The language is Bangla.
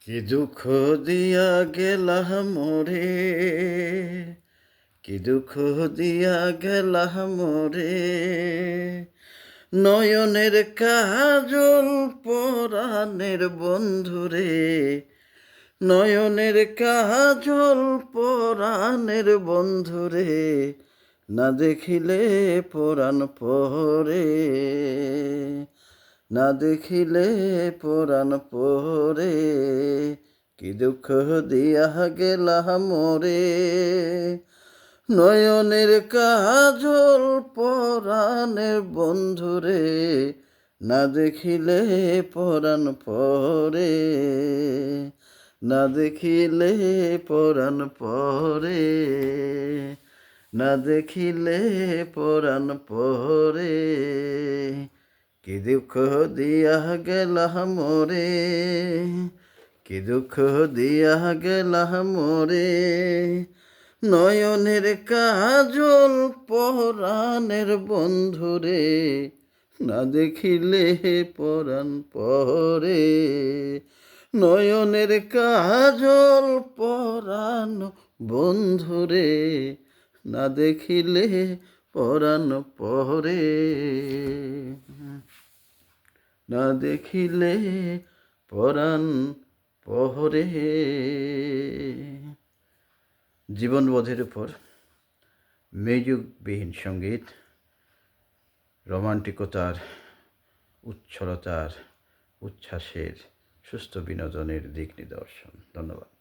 কি দুঃখ দিয়া গেলা মোরে, কি দুঃখ দিয়া গেলা মোরে, নয়নের কাজল পরাণের বন্ধুরে, নয়নের কাজল পরাণের বন্ধুরে, না দেখিলে পরাণ পরে, না দেখিলে পরাণ পরে, কি দুঃখ দিয়া গেলা মোরে, নয়নের কাজল পরাণের বন্ধুরে, না দেখিলে পরাণ পরে, না দেখিলে পরাণ পরে, না দেখিলে পরাণ পরে, কি দুঃখ দিয়া গেলা মোরে, কি দুঃখ দিয়া গেলা মোরে, নয়নের কাজল পরাণের বন্ধুরে, না দেখিলে পরাণ পরে, নয়নের কাজল পরাণ বন্ধুরে, না দেখিলে পরাণ পরে, না দেখিলে পরাণ পহরে। জীবনবোধের উপর মিউজিকবিহীন সঙ্গীত, রোমান্টিকতার, উচ্ছলতার, উচ্ছ্বাসের, সুস্থ বিনোদনের দিক নিদর্শন। ধন্যবাদ।